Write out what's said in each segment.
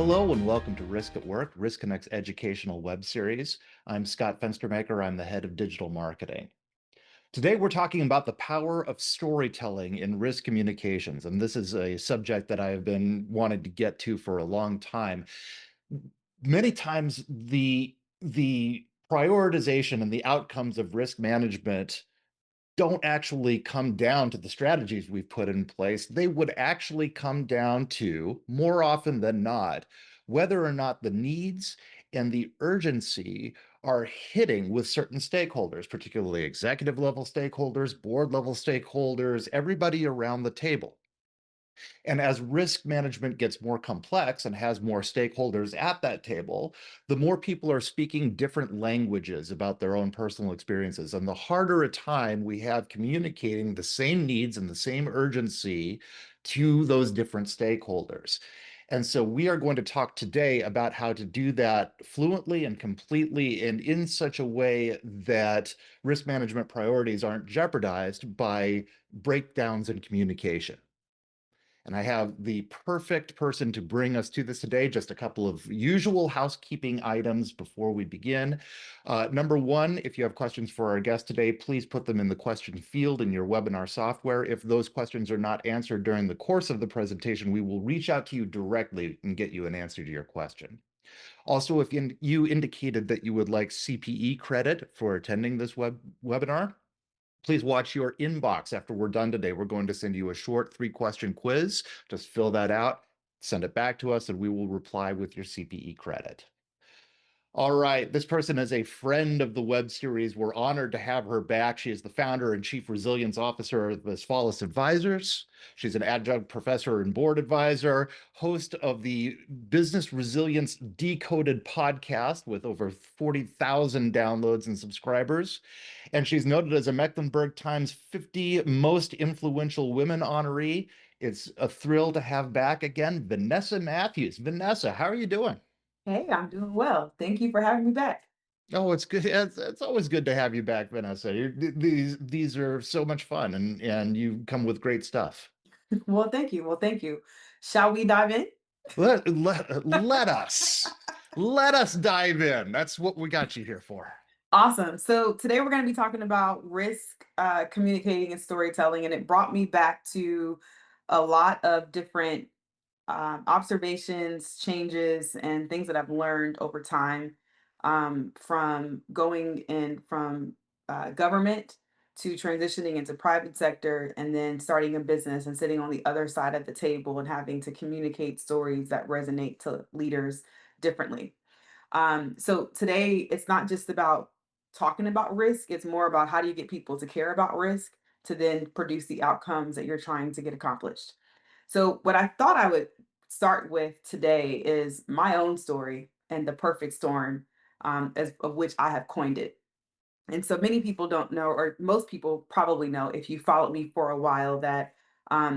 Hello and welcome to Risk at Work, Risk Connect's educational web series. I'm Scott Fenstermaker. I'm the head of digital marketing. Today, we're talking about the power of storytelling in risk communications. And this is a subject that I have been wanting to get to for a long time. Many times, the prioritization and the outcomes of risk management don't actually come down to the strategies we've put in place. They would actually come down to, more often than not, whether or not the needs and the urgency are hitting with certain stakeholders, particularly executive level stakeholders, board level stakeholders, everybody around the table. And as risk management gets more complex and has more stakeholders at that table, the more people are speaking different languages about their own personal experiences. And the harder a time we have communicating the same needs and the same urgency to those different stakeholders. And so we are going to talk today about how to do that fluently and completely and in such a way that risk management priorities aren't jeopardized by breakdowns in communication. And I have the perfect person to bring us to this today. Just a couple of usual housekeeping items before we begin. Number one, if you have questions for our guest today, please put them in the question field in your webinar software. If those questions are not answered during the course of the presentation, we will reach out to you directly and get you an answer to your question. Also, if you indicated that you would like CPE credit for attending this webinar, please watch your inbox after we're done today. We're going to send you a short 3-question quiz. Just fill that out, send it back to us, and we will reply with your CPE credit. All right, this person is a friend of the web series. We're honored to have her back. She is the founder and chief resilience officer of Vespalis Advisors. She's an adjunct professor and board advisor, host of the Business Resilience Decoded podcast with over 40,000 downloads and subscribers. And she's noted as a Mecklenburg Times 50 Most Influential Women honoree. It's a thrill to have back again, Vanessa Mathews. Vanessa, how are you doing? Hey, I'm doing well. Thank you for having me back. Oh, it's good. It's always good to have you back, Vanessa. These are so much fun, and you come with great stuff. Well, thank you. Well, thank you. Shall we dive in? Let us dive in. That's what we got you here for. Awesome. So today we're going to be talking about risk communicating and storytelling, and it brought me back to a lot of different observations, changes, and things that I've learned over time from going in from government to transitioning into private sector and then starting a business and sitting on the other side of the table and having to communicate stories that resonate to leaders differently. So today it's not just about talking about risk, it's more about how do you get people to care about risk to then produce the outcomes that you're trying to get accomplished. So, what I thought I would start with today is my own story and the perfect storm, as of which I have coined it. And so many people don't know, or most people probably know if you followed me for a while, that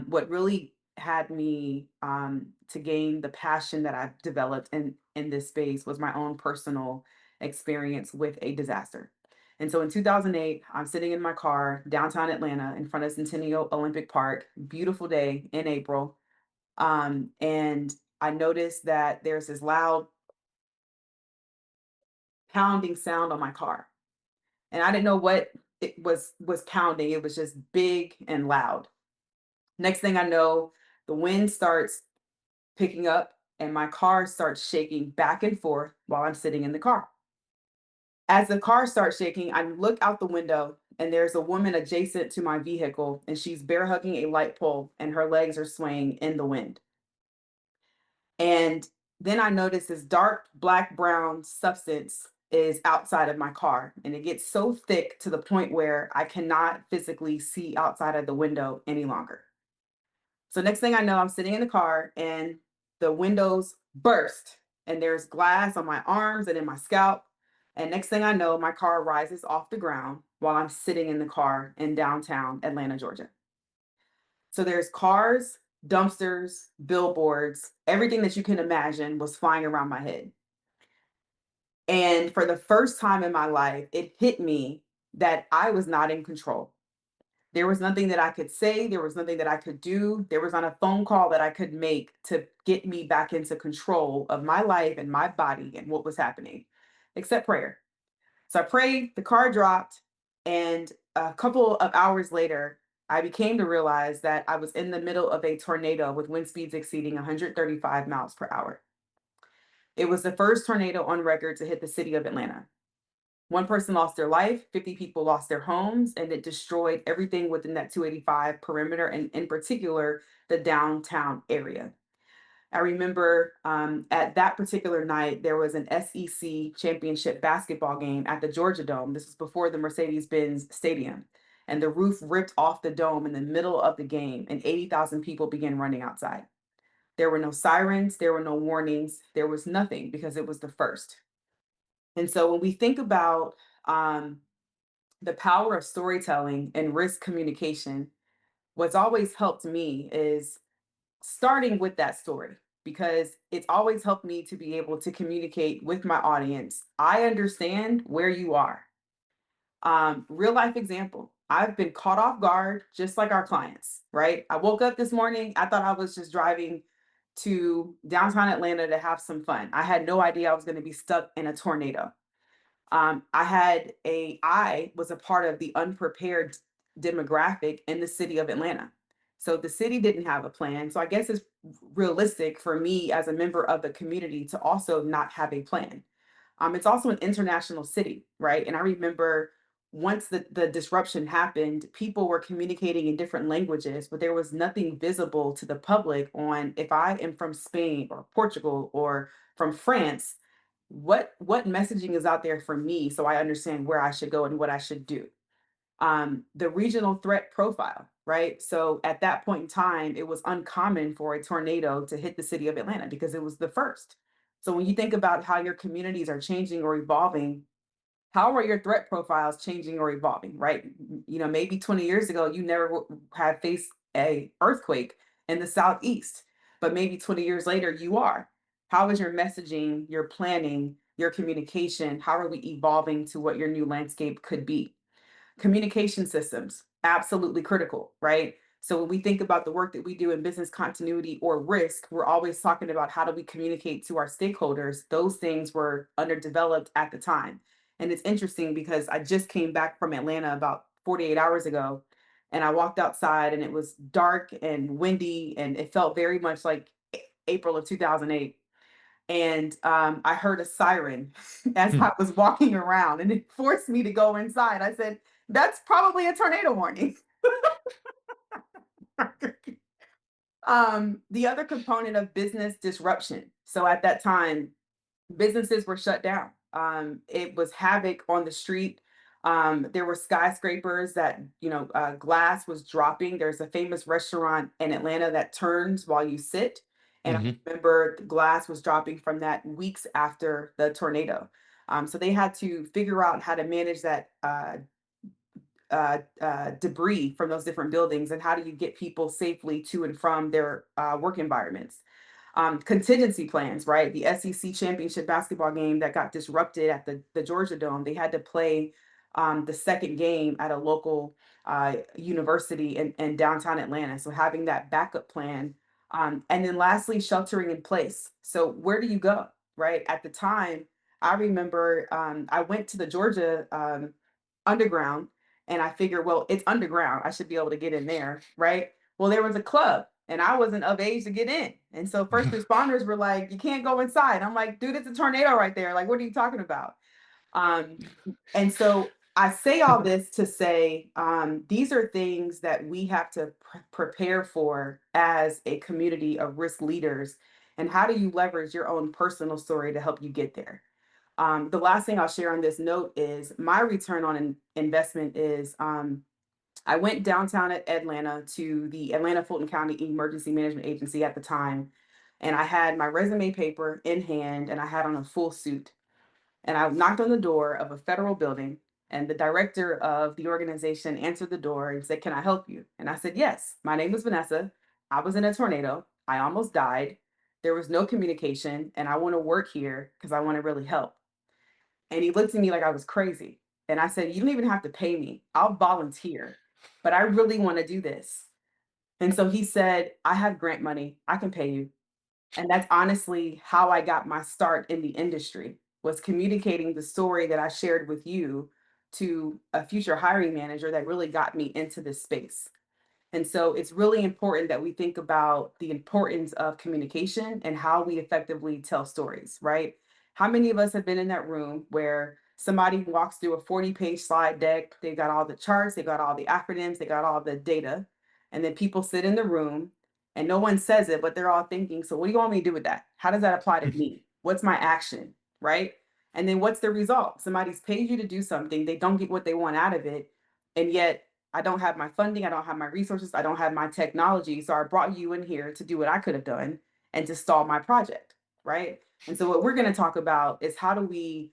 what really had me to gain the passion that I've developed in this space was my own personal experience with a disaster. And so in 2008, I'm sitting in my car downtown Atlanta in front of Centennial Olympic Park, beautiful day in April. And I noticed that there's this loud pounding sound on my car. And I didn't know what it was pounding. It was just big and loud. Next thing I know, the wind starts picking up and my car starts shaking back and forth while I'm sitting in the car. As the car starts shaking, I look out the window and there's a woman adjacent to my vehicle and she's bear hugging a light pole and her legs are swaying in the wind. And then I notice this dark black brown substance is outside of my car and it gets so thick to the point where I cannot physically see outside of the window any longer. So next thing I know, I'm sitting in the car and the windows burst and there's glass on my arms and in my scalp. And next thing I know, my car rises off the ground while I'm sitting in the car in downtown Atlanta, Georgia. So there's cars, dumpsters, billboards, everything that you can imagine was flying around my head. And for the first time in my life, it hit me that I was not in control. There was nothing that I could say, there was nothing that I could do, there was not a phone call that I could make to get me back into control of my life and my body and what was happening, except prayer. So I prayed, the car dropped, and a couple of hours later, I became to realize that I was in the middle of a tornado with wind speeds exceeding 135 miles per hour. It was the first tornado on record to hit the city of Atlanta. One person lost their life, 50 people lost their homes, and it destroyed everything within that 285 perimeter, and in particular, the downtown area. I remember at that particular night, there was an SEC championship basketball game at the Georgia Dome. This was before the Mercedes Benz Stadium. And the roof ripped off the dome in the middle of the game, and 80,000 people began running outside. There were no sirens, there were no warnings, there was nothing because it was the first. And so when we think about um, the power of storytelling and risk communication, what's always helped me is starting with that story because it's always helped me to be able to communicate with my audience. I understand where you are. Real life example. I've been caught off guard just like our clients, right? I woke up this morning, I thought I was just driving to downtown Atlanta to have some fun. I had no idea I was going to be stuck in a tornado. I was a part of the unprepared demographic in the city of Atlanta. So the city didn't have a plan. So I guess it's realistic for me as a member of the community to also not have a plan. It's also an international city, right? And I remember once the disruption happened, people were communicating in different languages, but there was nothing visible to the public on if I am from Spain or Portugal or from France, what messaging is out there for me so I understand where I should go and what I should do. The regional threat profile, right? So at that point in time, it was uncommon for a tornado to hit the city of Atlanta because it was the first. So when you think about how your communities are changing or evolving, how are your threat profiles changing or evolving, right? Maybe 20 years ago, you never had faced a earthquake in the Southeast, but maybe 20 years later, you are. How is your messaging, your planning, your communication? How are we evolving to what your new landscape could be? Communication systems, absolutely critical, right? So when we think about the work that we do in business continuity or risk, we're always talking about how do we communicate to our stakeholders. Those things were underdeveloped at the time. And it's interesting because I just came back from Atlanta about 48 hours ago, and I walked outside and it was dark and windy and it felt very much like April of 2008. And I heard a siren as Hmm. I was walking around, and it forced me to go inside. I said, "That's probably a tornado warning." The other component of business disruption. So at that time, businesses were shut down. It was havoc on the street. There were skyscrapers that, glass was dropping. There's a famous restaurant in Atlanta that turns while you sit. And I Mhm. remember the glass was dropping from that weeks after the tornado. So they had to figure out how to manage that debris from those different buildings and how do you get people safely to and from their work environments. Contingency plans, right? The SEC championship basketball game that got disrupted at the Georgia Dome, they had to play the second game at a local university in downtown Atlanta. So having that backup plan. And then lastly, sheltering in place. So where do you go, right? At the time, I remember I went to the Georgia underground and I figured, well, it's underground. I should be able to get in there, right? Well, there was a club and I wasn't of age to get in. And so first responders were like, you can't go inside. I'm like, dude, it's a tornado right there. Like, what are you talking about? Um, and so I say all this to say these are things that we have to prepare for as a community of risk leaders. And how do you leverage your own personal story to help you get there? The last thing I'll share on this note is my return on investment is I went downtown at Atlanta to the Atlanta Fulton County Emergency Management Agency at the time, and I had my resume paper in hand and I had on a full suit. And I knocked on the door of a federal building, and the director of the organization answered the door and said, "Can I help you?" And I said, "Yes, my name is Vanessa. I was in a tornado. I almost died. There was no communication, and I want to work here because I want to really help." And he looked at me like I was crazy. And I said, "You don't even have to pay me. I'll volunteer." but I really want to do this. And so he said, I have grant money. I can pay you. And that's honestly how I got my start in the industry, was communicating the story that I shared with you to a future hiring manager that really got me into this space. And so it's really important that we think about the importance of communication and how we effectively tell stories, right? How many of us have been in that room where somebody walks through a 40-page slide deck, they got all the charts, they got all the acronyms, they got all the data, and then people sit in the room and no one says it, but they're all thinking, so what do you want me to do with that? How does that apply to me? What's my action, right? And then what's the result? Somebody's paid you to do something, they don't get what they want out of it, and yet I don't have my funding, I don't have my resources, I don't have my technology. So I brought you in here to do what I could have done and to stall my project, right? And so what we're going to talk about is how do we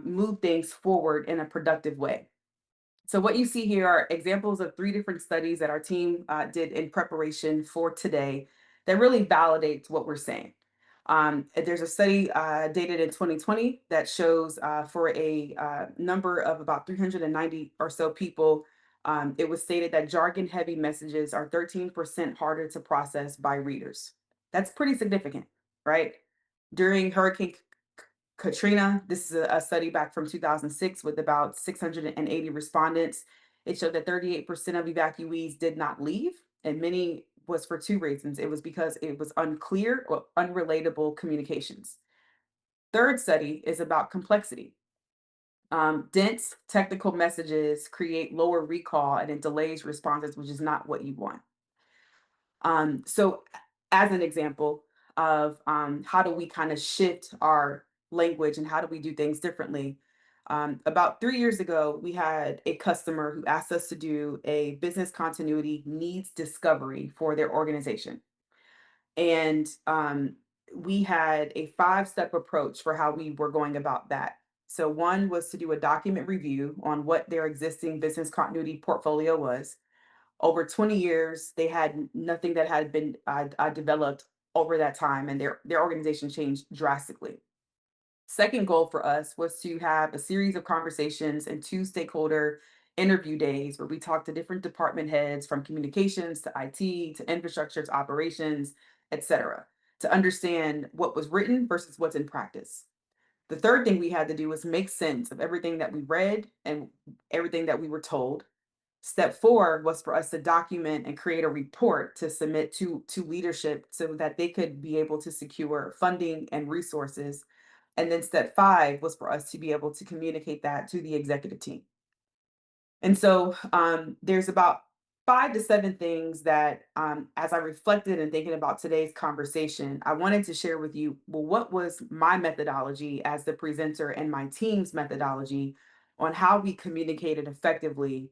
move things forward in a productive way. So what you see here are examples of three different studies that our team did in preparation for today that really validates what we're saying. There's a study dated in 2020 that shows for a number of about 390 or so people, it was stated that jargon-heavy messages are 13% harder to process by readers. That's pretty significant, right? During Hurricane Katrina, this is a study back from 2006 with about 680 respondents. It showed that 38% of evacuees did not leave, and many was for two reasons. It was because it was unclear or unrelatable communications. Third study is about complexity. Dense technical messages create lower recall and it delays responses, which is not what you want. So as an example of how do we kind of shift our language and how do we do things differently, about 3 years ago, we had a customer who asked us to do a business continuity needs discovery for their organization. And we had a five-step approach for how we were going about that. So one was to do a document review on what their existing business continuity portfolio was. Over 20 years, they had nothing that had been developed over that time, and their organization changed drastically. Second goal for us was to have a series of conversations and two stakeholder interview days where we talked to different department heads from communications to IT to infrastructure to operations, et cetera, to understand what was written versus what's in practice. The third thing we had to do was make sense of everything that we read and everything that we were told. Step four was for us to document and create a report to submit to leadership so that they could be able to secure funding and resources. And then step five was for us to be able to communicate that to the executive team. And so there's about 5 to 7 things that, as I reflected and thinking about today's conversation, I wanted to share with you. Well, what was my methodology as the presenter and my team's methodology on how we communicated effectively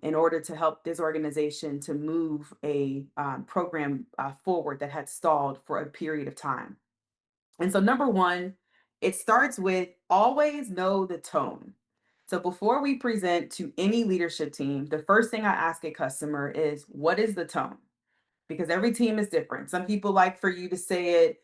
in order to help this organization to move a program forward that had stalled for a period of time? And so, number one, it starts with always know the tone. So, before we present to any leadership team, the first thing I ask a customer is, what is the tone? Because every team is different. Some people like for you to say it,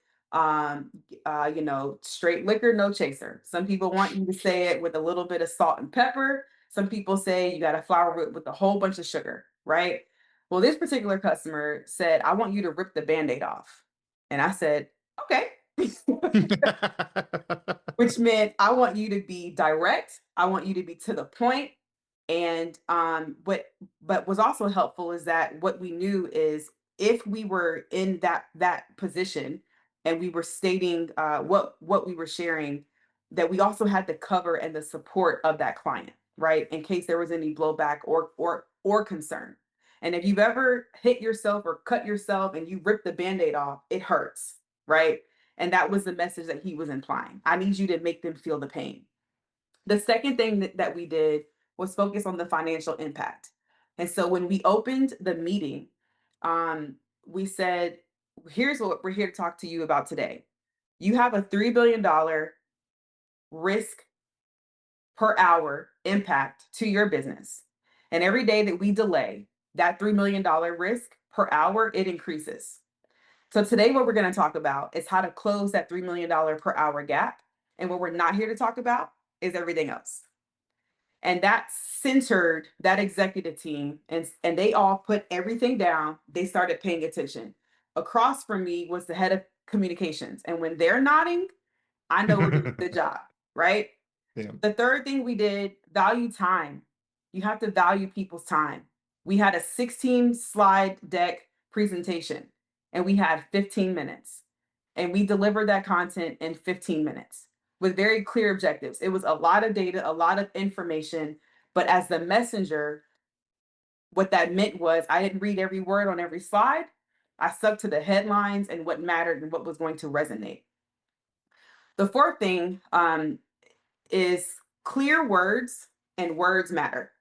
straight liquor, no chaser. Some people want you to say it with a little bit of salt and pepper. Some people say you got to flour it with a whole bunch of sugar, right? Well, this particular customer said, I want you to rip the band aid off. And I said, okay. Which meant I want you to be direct, I want you to be to the point, and, but was also helpful is that what we knew is if we were in that position and we were stating, what we were sharing, that we also had the cover and the support of that client, right? In case there was any blowback or concern. And if you've ever hit yourself or cut yourself and you rip the Band-Aid off, it hurts, right? And that was the message that he was implying. I need you to make them feel the pain. The second thing that we did was focus on the financial impact. And so when we opened the meeting, we said, here's what we're here to talk to you about today. You have a $3 billion risk per hour impact to your business. And every day that we delay that $3 million risk per hour, it increases. So today, what we're going to talk about is how to close that $3 million per hour gap. And what we're not here to talk about is everything else. And that centered that executive team, and they all put everything down. They started paying attention. Across from me was the head of communications. And when they're nodding, I know we're doing a good job, right? Yeah. The third thing we did, value time. You have to value people's time. We had a 16 slide deck presentation and we had 15 minutes. And we delivered that content in 15 minutes with very clear objectives. It was a lot of data, a lot of information. But as the messenger, what that meant was I didn't read every word on every slide. I stuck to the headlines and what mattered and what was going to resonate. The fourth thing is clear words and words matter.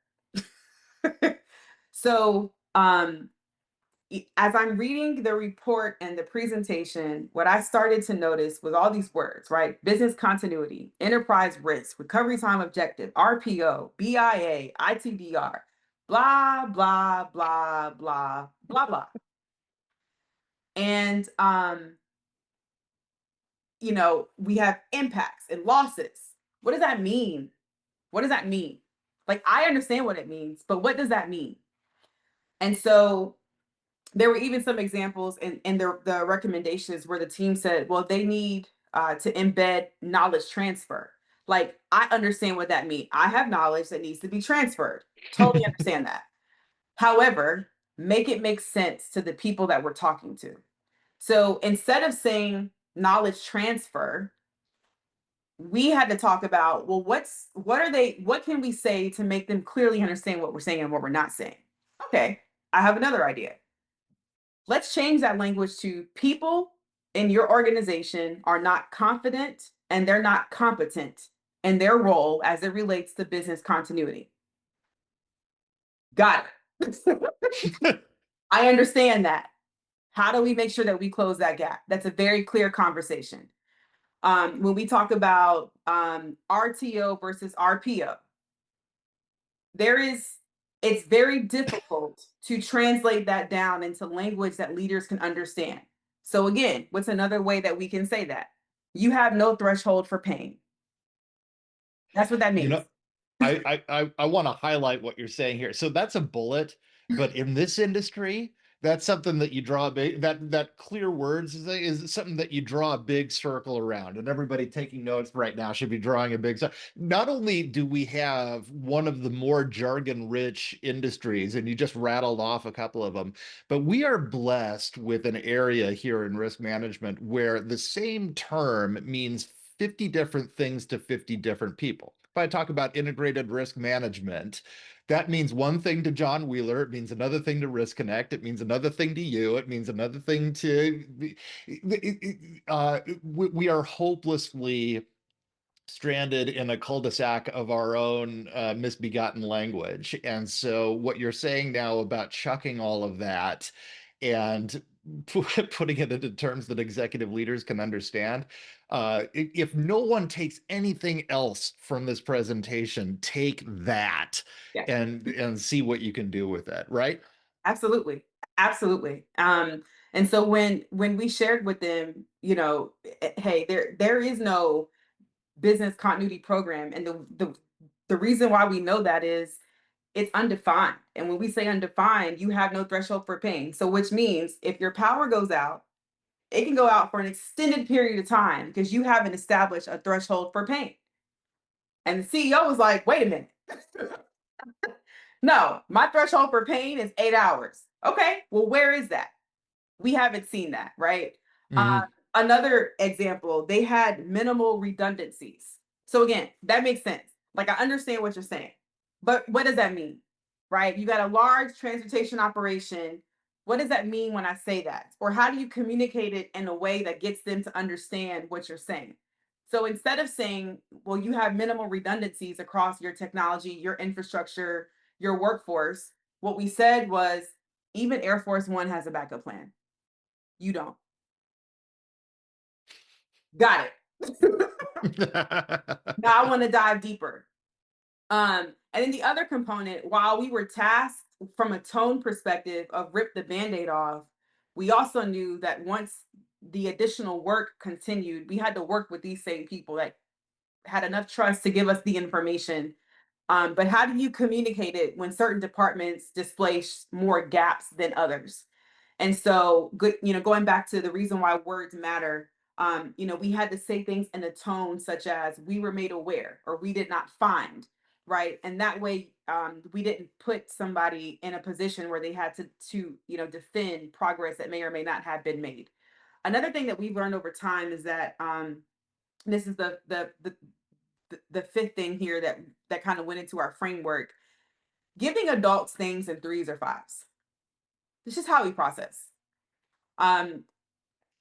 So, as I'm reading the report and the presentation, what I started to notice was all these words, right? Business continuity, enterprise risk, recovery time objective, RPO, BIA, ITDR, blah, blah, blah, blah, blah, blah. And, we have impacts and losses. What does that mean? What does that mean? Like, I understand what it means, but what does that mean? And so there were even some examples in the recommendations where the team said, well, they need to embed knowledge transfer. Like, I understand what that means. I have knowledge that needs to be transferred. Totally understand that. However, make it make sense to the people that we're talking to. So instead of saying knowledge transfer, we had to talk about, well, what can we say to make them clearly understand what we're saying and what we're not saying? Okay, I have another idea. Let's change that language to people in your organization are not confident and they're not competent in their role as it relates to business continuity. Got it. I understand that. How do we make sure that we close that gap? That's a very clear conversation. When we talk about RTO versus RPO, there is it's very difficult to translate that down into language that leaders can understand. So again, what's another way that we can say that? You have no threshold for pain. That's what that You means. know, I want to highlight what you're saying here. So that's a bullet, but in this industry, that's something that you draw a big that clear words is something that you draw a big circle around. And everybody taking notes right now should be drawing a big circle. Not only do we have one of the more jargon-rich industries, and you just rattled off a couple of them, but we are blessed with an area here in risk management where the same term means 50 different things to 50 different people. If I talk about integrated risk management, that means one thing to John Wheeler. It means another thing to Risk Connect. It means another thing to you. It means another thing to. We are hopelessly stranded in a cul-de-sac of our own misbegotten language. And so, what you're saying now about chucking all of that and putting it into terms that executive leaders can understand. If no one takes anything else from this presentation, take that Yeah, and see what you can do with it, right? absolutely. Absolutely. And so when we shared with them, hey, there is no business continuity program. And the reason why we know that is it's undefined. And when we say undefined, you have no threshold for pain. So which means if your power goes out, it can go out for an extended period of time because you haven't established a threshold for pain. And the CEO was like, wait a minute. No, my threshold for pain is 8 hours. Okay, well, where is that? We haven't seen that, right? Uh, Mhm. Another example, they had minimal redundancies. So again, that makes sense. Like I understand what you're saying, but what does that mean, right? You got a large transportation operation. What does that mean when I say that? Or how do you communicate it in a way that gets them to understand what you're saying? So instead of saying, well, you have minimal redundancies across your technology, your infrastructure, your workforce, what we said was even Air Force One has a backup plan. You don't. Got it. Now I want to dive deeper. And then the other component, while we were tasked from a tone perspective of rip the band-aid off, we also knew that once the additional work continued, we had to work with these same people that had enough trust to give us the information But how do you communicate it when certain departments display more gaps than others? And so, good, going back to the reason why words matter. We had to say things in a tone such as "we were made aware" or "we did not find," right? And that way, we didn't put somebody in a position where they had to defend progress that may or may not have been made. Another thing that we've learned over time is that this is the fifth thing here that kind of went into our framework. Giving adults things in threes or fives. This is how we process. Um,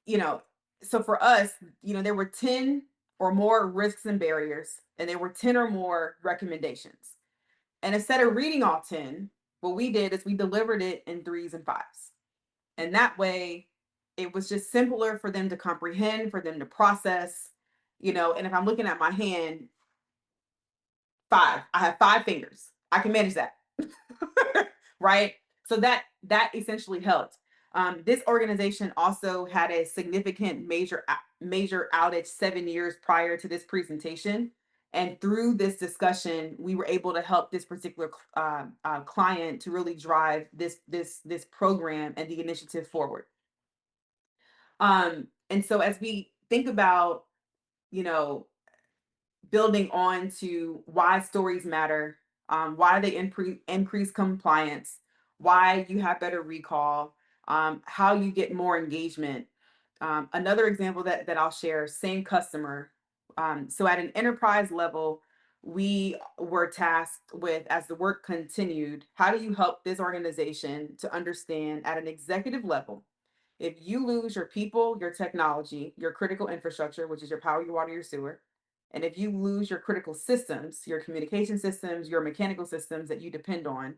you know, so for us, there were 10 or more risks and barriers, and there were 10 or more recommendations. And instead of reading all 10, what we did is we delivered it in threes and fives. And that way, it was just simpler for them to comprehend, for them to process. And if I'm looking at my hand, five, I have 5 fingers. I can manage that. Right? So that essentially helped. This organization also had a significant major outage 7 years prior to this presentation, and through this discussion, we were able to help this particular client to really drive this program and the initiative forward. And so as we think about you know building on to why stories matter, why they increase compliance, why you have better recall, how you get more engagement. Another example that I'll share, same customer. So at an enterprise level, we were tasked with, as the work continued, how do you help this organization to understand at an executive level, if you lose your people, your technology, your critical infrastructure, which is your power, your water, your sewer, and if you lose your critical systems, your communication systems, your mechanical systems that you depend on,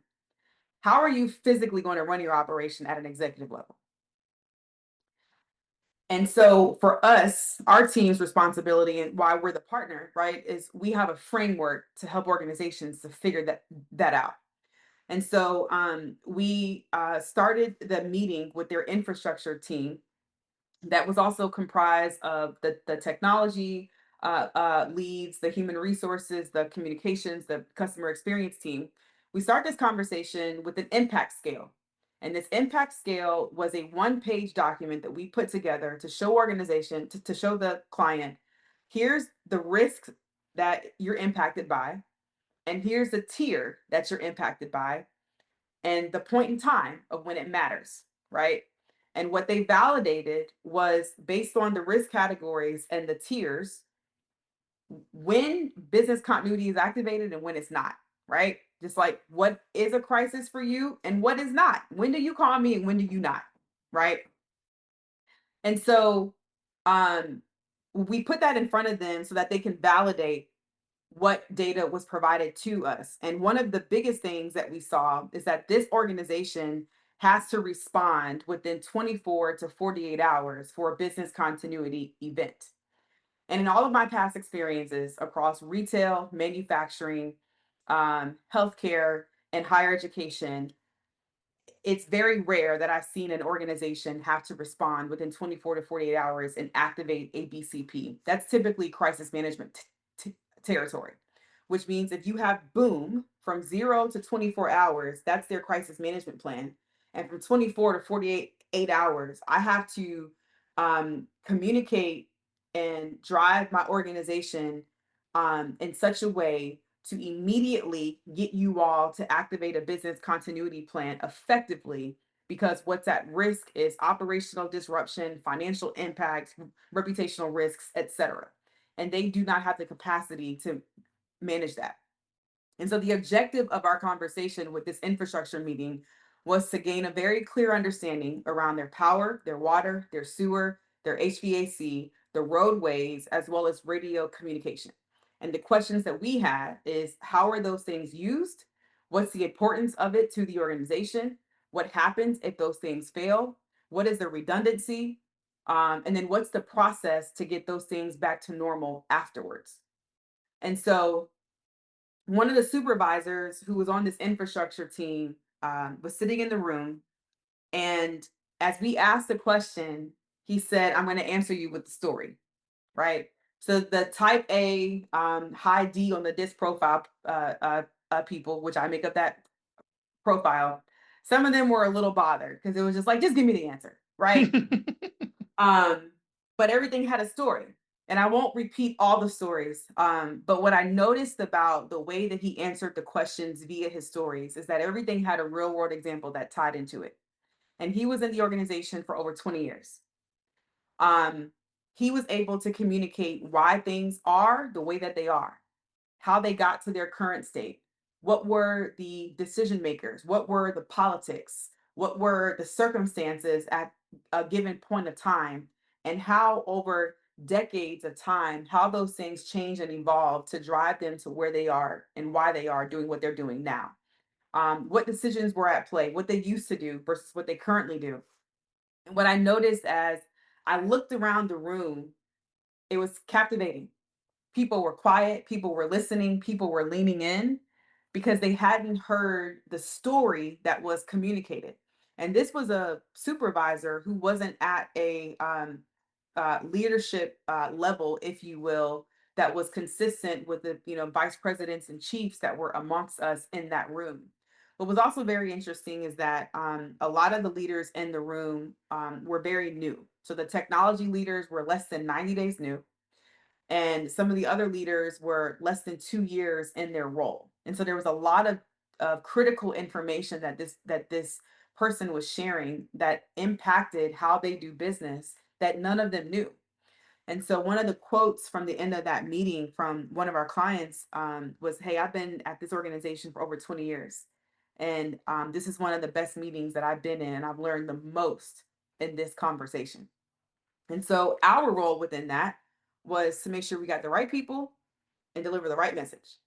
how are you physically going to run your operation at an executive level? And so for us, our team's responsibility and why we're the partner, right, is we have a framework to help organizations to figure that out. And so we started the meeting with their infrastructure team that was also comprised of the technology leads, the human resources, the communications, the customer experience team. We start this conversation with an impact scale. And this impact scale was a 1-page document that we put together to show to show the client, here's the risks that you're impacted by, and here's the tier that you're impacted by, and the point in time of when it matters, right? And what they validated was based on the risk categories and the tiers, when business continuity is activated and when it's not, right? Just like what is a crisis for you and what is not. When do you call me and when do you not, right? And so um, we put that in front of them so that they can validate what data was provided to us. And one of the biggest things that we saw is that this organization has to respond within 24 to 48 hours for a business continuity event. And in all of my past experiences across retail, manufacturing, healthcare, and higher education, it's very rare that I've seen an organization have to respond within 24 to 48 hours and activate a BCP. That's typically crisis management territory, which means if you have boom from 0 to 24 hours, that's their crisis management plan. And from 24 to 48 hours, I have to communicate and drive my organization in such a way to immediately get you all to activate a business continuity plan effectively, because what's at risk is operational disruption, financial impact, reputational risks, etc. And they do not have the capacity to manage that. And so the objective of our conversation with this infrastructure meeting was to gain a very clear understanding around their power, their water, their sewer, their HVAC, the roadways, as well as radio communication. And the questions that we had is, how are those things used? What's the importance of it to the organization? What happens if those things fail? What is the redundancy? And then what's the process to get those things back to normal afterwards? And so one of the supervisors who was on this infrastructure team was sitting in the room. And as we asked the question, he said, I'm going to answer you with the story, right? So the type A, high D on the disc profile people, which I make up that profile, some of them were a little bothered because it was just like, just give me the answer, right? Um, but everything had a story. And I won't repeat all the stories. But what I noticed about the way that he answered the questions via his stories is that everything had a real world example that tied into it. And he was in the organization for over 20 years. Um, he was able to communicate why things are the way that they are, how they got to their current state. What were the decision makers? What were the politics? What were the circumstances at a given point of time? And how, over decades of time, how those things change and evolve to drive them to where they are and why they are doing what they're doing now. What decisions were at play, what they used to do versus what they currently do. And what I noticed as I looked around the room, it was captivating. People were quiet, people were listening, people were leaning in because they hadn't heard the story that was communicated. And this was a supervisor who wasn't at a leadership level, if you will, that was consistent with the vice presidents and chiefs that were amongst us in that room. What was also very interesting is that a lot of the leaders in the room were very new. So the technology leaders were less than 90 days new, and some of the other leaders were less than 2 years in their role. And so there was a lot of critical information that this person was sharing that impacted how they do business that none of them knew. And so one of the quotes from the end of that meeting from one of our clients was, "Hey, I've been at this organization for over 20 years. And this is one of the best meetings that I've been in. And I've learned the most in this conversation." And so our role within that was to make sure we got the right people and deliver the right message,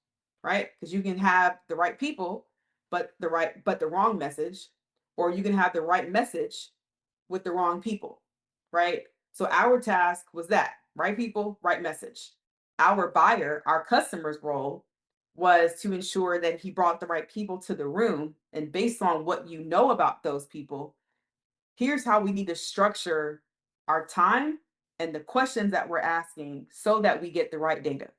right? Because you can have the right people, but the wrong message, or you can have the right message with the wrong people, right? So our task was that right people, right message. Our buyer, our customer's role was to ensure that he brought the right people to the room. And based on what you know about those people, here's how we need to structure our time and the questions that we're asking so that we get the right data.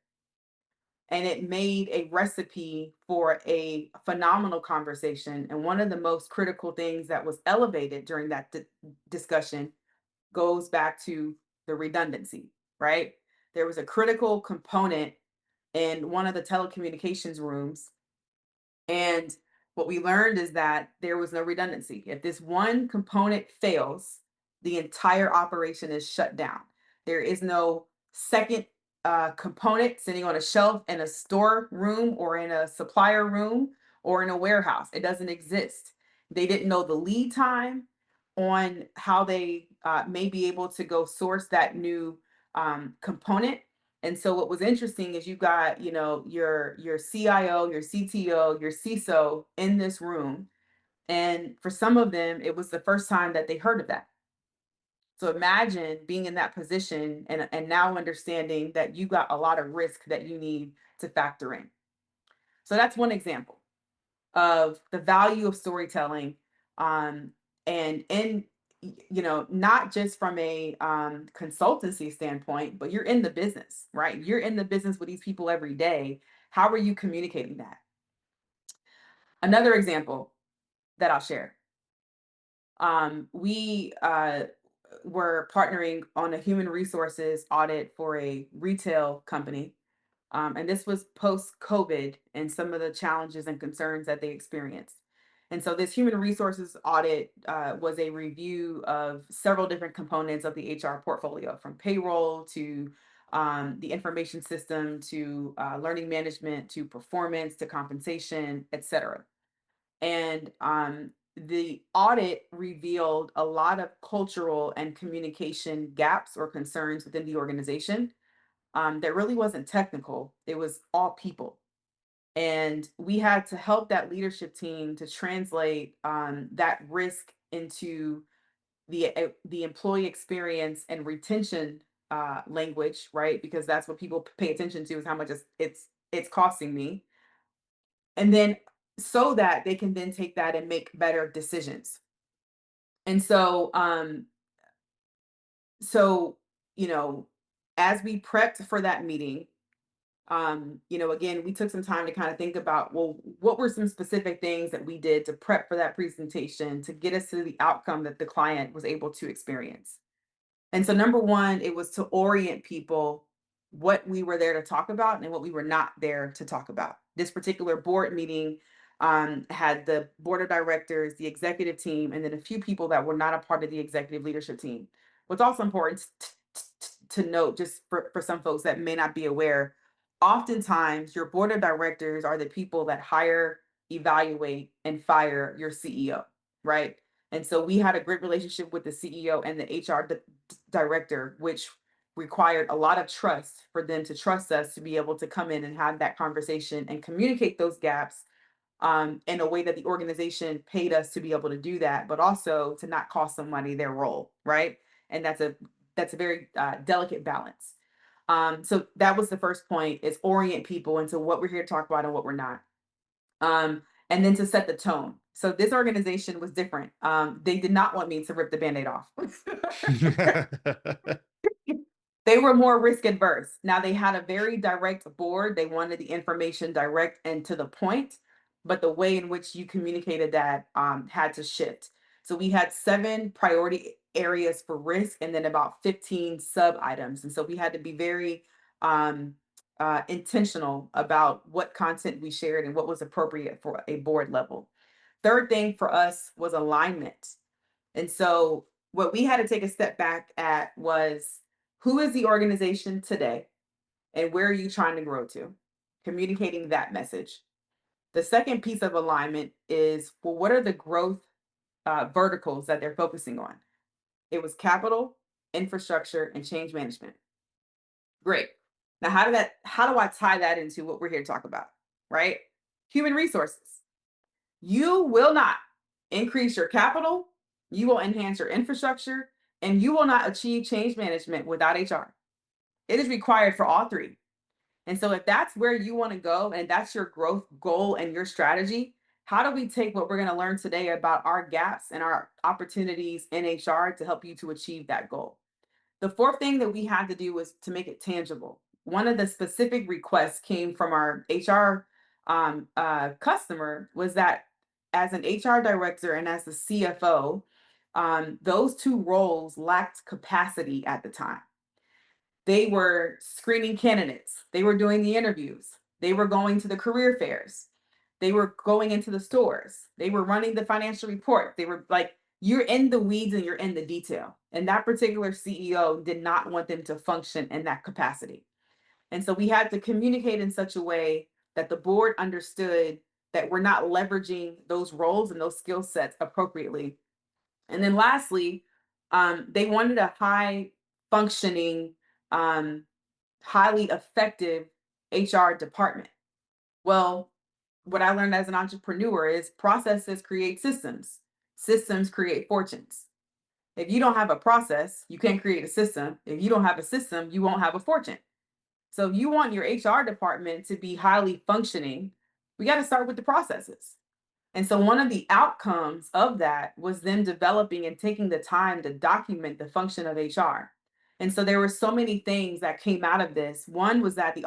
And it made a recipe for a phenomenal conversation. And one of the most critical things that was elevated during that discussion goes back to the redundancy, right? There was a critical component in one of the telecommunications rooms, and what we learned is that there was no redundancy. If this one component fails, the entire operation is shut down. There is no second component sitting on a shelf in a store room or in a supplier room or in a warehouse. It doesn't exist. They didn't know the lead time on how they may be able to go source that new component. And so what was interesting is you got, your CIO, your CTO, your CISO in this room. And for some of them, it was the first time that they heard of that. So imagine being in that position and now understanding that you got a lot of risk that you need to factor in. So that's one example of the value of storytelling, um, and not just from a consultancy standpoint, but you're in the business, right? You're in the business with these people every day. How are you communicating that? Another example that I'll share. We were partnering on a human resources audit for a retail company. And this was post COVID and some of the challenges and concerns that they experienced. And so, this human resources audit was a review of several different components of the HR portfolio, from payroll to the information system to learning management to performance to compensation, et cetera. And the audit revealed a lot of cultural and communication gaps or concerns within the organization that really wasn't technical. It was all people. And we had to help that leadership team to translate that risk into the employee experience and retention language, right? Because that's what people pay attention to, is how much it's costing me. And then so that they can then take that and make better decisions. And so, you know, as we prepped for that meeting, Again, we took some time to kind of think about, well, what were some specific things that we did to prep for that presentation to get us to the outcome that the client was able to experience. And so number one, it was to orient people what we were there to talk about and what we were not there to talk about. This particular board meeting had the board of directors, the executive team, and then a few people that were not a part of the executive leadership team. What's also important to note, just for some folks that may not be aware, oftentimes your board of directors are the people that hire, evaluate, and fire your CEO, right? And so we had a great relationship with the CEO and the HR director, which required a lot of trust for them to trust us to be able to come in and have that conversation and communicate those gaps in a way that the organization paid us to be able to do that, but also to not cost somebody their role, right? And that's a very delicate balance. So that was the first point: is orient people into what we're here to talk about and what we're not. And then to set the tone. So this organization was different. They did not want me to rip the band-aid off. They were more risk adverse. Now they had a very direct board. They wanted the information direct and to the point, but the way in which you communicated that had to shift. So we had 7 priority areas for risk and then about 15 sub items. And so we had to be very intentional about what content we shared and what was appropriate for a board level. Third thing for us was alignment. And so what we had to take a step back at was, who is the organization today and where are you trying to grow to? Communicating that message. The second piece of alignment is, well, what are the growth verticals that they're focusing on? It was capital, infrastructure, and change management. Great. Now, how do I tie that into what we're here to talk about? Right? Human resources. You will not increase your capital, you will enhance your infrastructure, and you will not achieve change management without HR. It is required for all three. And so, if that's where you want to go and that's your growth goal and your strategy, how do we take what we're going to learn today about our gaps and our opportunities in HR to help you to achieve that goal? The fourth thing that we had to do was to make it tangible. One of the specific requests came from our HR customer, was that as an HR director and as the CFO, those two roles lacked capacity at the time. They were screening candidates, they were doing the interviews, they were going to the career fairs, they were going into the stores, they were running the financial report. They were like, you're in the weeds and you're in the detail. And that particular CEO did not want them to function in that capacity. And so we had to communicate in such a way that the board understood that we're not leveraging those roles and those skill sets appropriately. And then lastly, they wanted a high functioning, um, highly effective HR department. Well, what I learned as an entrepreneur is processes create systems, systems create fortunes. If you don't have a process, you can't create a system. If you don't have a system, you won't have a fortune. So if you want your HR department to be highly functioning, we got to start with the processes. And so one of the outcomes of that was them developing and taking the time to document the function of HR. And so there were so many things that came out of this. One was that the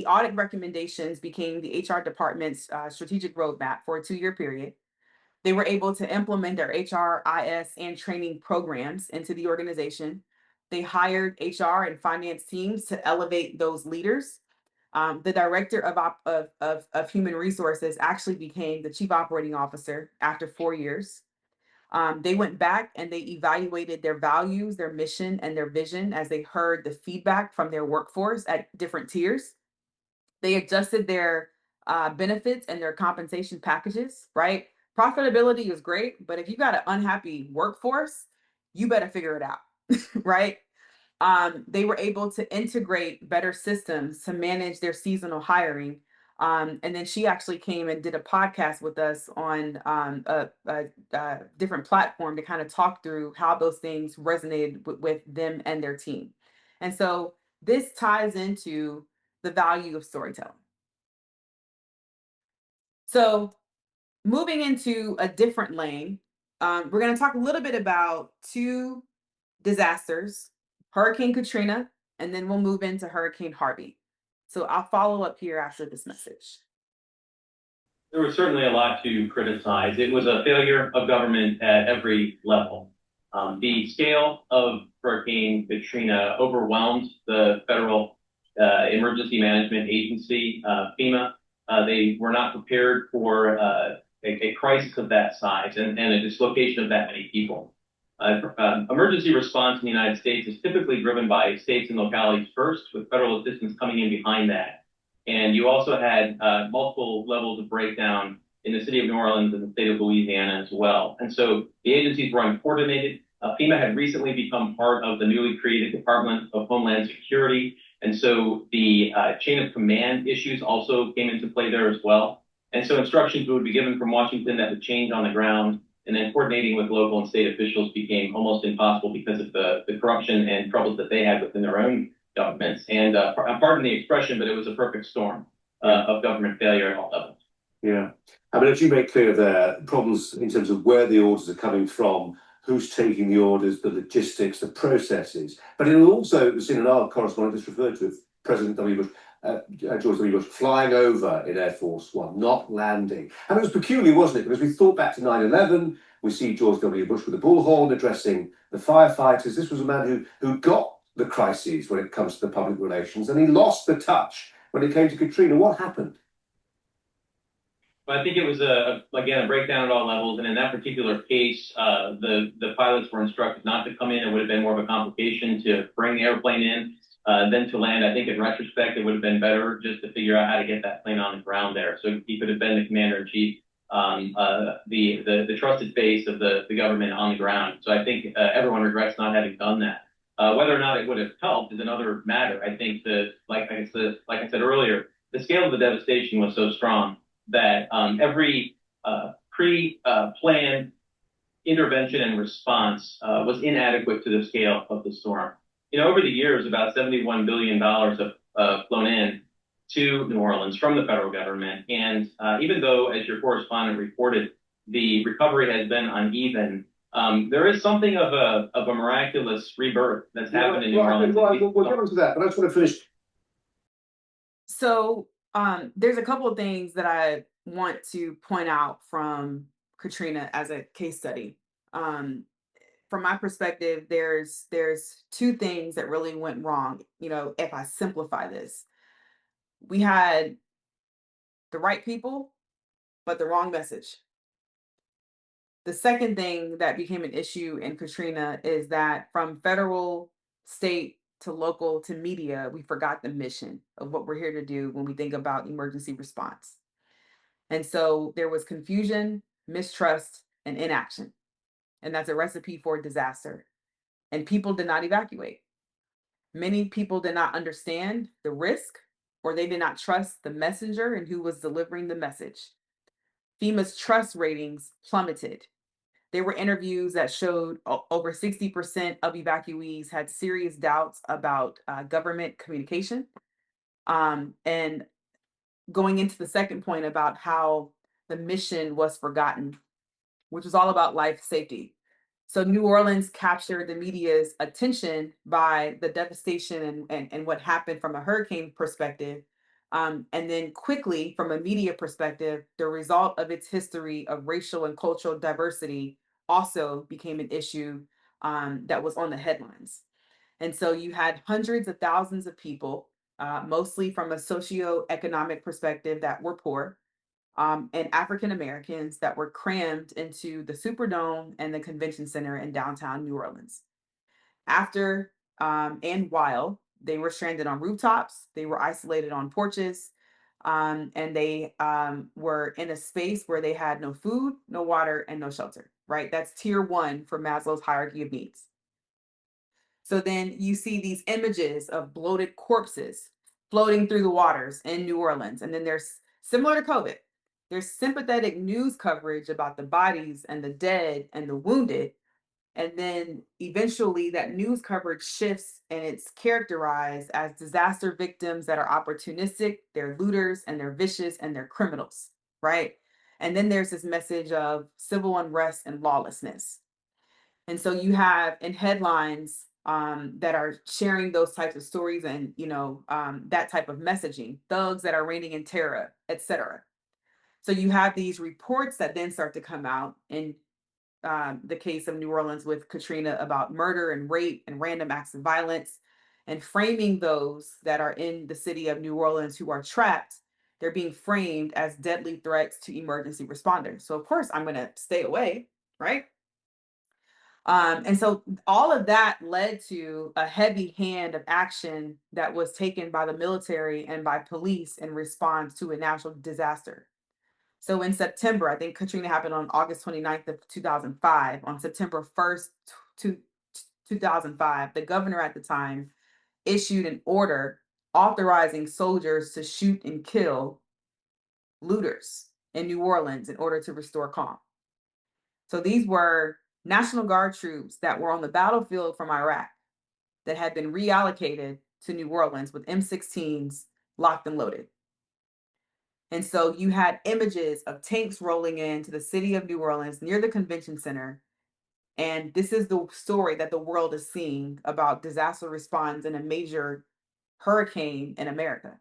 audit recommendations became the HR department's strategic roadmap for a 2-year period. They were able to implement their HRIS and training programs into the organization. They hired HR and finance teams to elevate those leaders. The director of human resources actually became the chief operating officer after 4 years. They went back and they evaluated their values, their mission, and their vision as they heard the feedback from their workforce at different tiers. They adjusted their benefits and their compensation packages, right? Profitability is great, but if you got an unhappy workforce, you better figure it out, right? They were able to integrate better systems to manage their seasonal hiring. And then she actually came and did a podcast with us on a different platform to kind of talk through how those things resonated with them and their team. And so this ties into the value of storytelling. So moving into a different lane, we're going to talk a little bit about two disasters: Hurricane Katrina, and then we'll move into Hurricane Harvey. So I'll follow up here after this message. There was certainly a lot to criticize. It was a failure of government at every level. The scale of Hurricane Katrina overwhelmed the federal emergency management agency, FEMA. They were not prepared for a crisis of that size and a dislocation of that many people. Emergency response in the United States is typically driven by states and localities first, with federal assistance coming in behind that. And you also had multiple levels of breakdown in the city of New Orleans and the state of Louisiana as well. And so the agencies were uncoordinated. FEMA had recently become part of the newly created Department of Homeland Security. And so the chain of command issues also came into play there as well. And so instructions would be given from Washington that would change on the ground. And then coordinating with local and state officials became almost impossible because of the corruption and troubles that they had within their own governments. And pardon the expression, but it was a perfect storm of government failure at all levels. Yeah. I mean, as you make clear there, problems in terms of where the orders are coming from, who's taking the orders, the logistics, the processes. But it also was in our correspondent that's referred to President W. Bush, George W. Bush flying over in Air Force One, not landing. And it was peculiar, wasn't it? Because we thought back to 9/11, we see George W. Bush with a bullhorn addressing the firefighters. This was a man who got the crises when it comes to the public relations, and he lost the touch when it came to Katrina. What happened? But I think it was again a breakdown at all levels, and in that particular case, the pilots were instructed not to come in. It would have been more of a complication to bring the airplane in than to land. I think in retrospect, it would have been better just to figure out how to get that plane on the ground there. So he could have been the commander in chief, the trusted face of the government on the ground. So I think everyone regrets not having done that. Whether or not it would have helped is another matter. I think that, like I said earlier, the scale of the devastation was so strong that every pre-planned intervention and response was inadequate to the scale of the storm. You know, over the years, about $71 billion have flown in to New Orleans from the federal government. And even though, as your correspondent reported, the recovery has been uneven, there is something of a miraculous rebirth that's happened in New Orleans. We'll get onto that, but I just want to finish. So there's a couple of things that I want to point out from Katrina as a case study. From my perspective, there's two things that really went wrong. You know, if I simplify this, we had the right people, but the wrong message. The second thing that became an issue in Katrina is that from federal, state to local to media, we forgot the mission of what we're here to do when we think about emergency response. And so there was confusion, mistrust, and inaction. And that's a recipe for disaster. And people did not evacuate. Many people did not understand the risk, or they did not trust the messenger and who was delivering the message. FEMA's trust ratings plummeted. There were interviews that showed over 60% of evacuees had serious doubts about government communication. And going into the second point about how the mission was forgotten, which was all about life safety. So New Orleans captured the media's attention by the devastation and what happened from a hurricane perspective. And then quickly, from a media perspective, the result of its history of racial and cultural diversity also became an issue that was on the headlines. And so you had hundreds of thousands of people, mostly from a socioeconomic perspective, that were poor, and African Americans that were crammed into the Superdome and the Convention Center in downtown New Orleans. After and while they were stranded on rooftops, they were isolated on porches, and they were in a space where they had no food, no water, and no shelter, right? That's tier one for Maslow's hierarchy of needs. So then you see these images of bloated corpses floating through the waters in New Orleans. And then there's similar to COVID, there's sympathetic news coverage about the bodies and the dead and the wounded. And then eventually that news coverage shifts and it's characterized as disaster victims that are opportunistic, they're looters and they're vicious and they're criminals, right? And then there's this message of civil unrest and lawlessness. And so you have in headlines that are sharing those types of stories and that type of messaging, thugs that are reigning in terror, etc. So you have these reports that then start to come out in the case of New Orleans with Katrina about murder and rape and random acts of violence, and framing those that are in the city of New Orleans who are trapped. They're being framed as deadly threats to emergency responders. So of course I'm going to stay away, right? And so all of that led to a heavy hand of action that was taken by the military and by police in response to a natural disaster. So in September, I think Katrina happened on August 29th of 2005. On September 1st, to 2005, the governor at the time issued an order authorizing soldiers to shoot and kill looters in New Orleans in order to restore calm. So these were National Guard troops that were on the battlefield from Iraq that had been reallocated to New Orleans with M16s locked and loaded. And so you had images of tanks rolling into the city of New Orleans near the convention center. And this is the story that the world is seeing about disaster response in a major hurricane in America.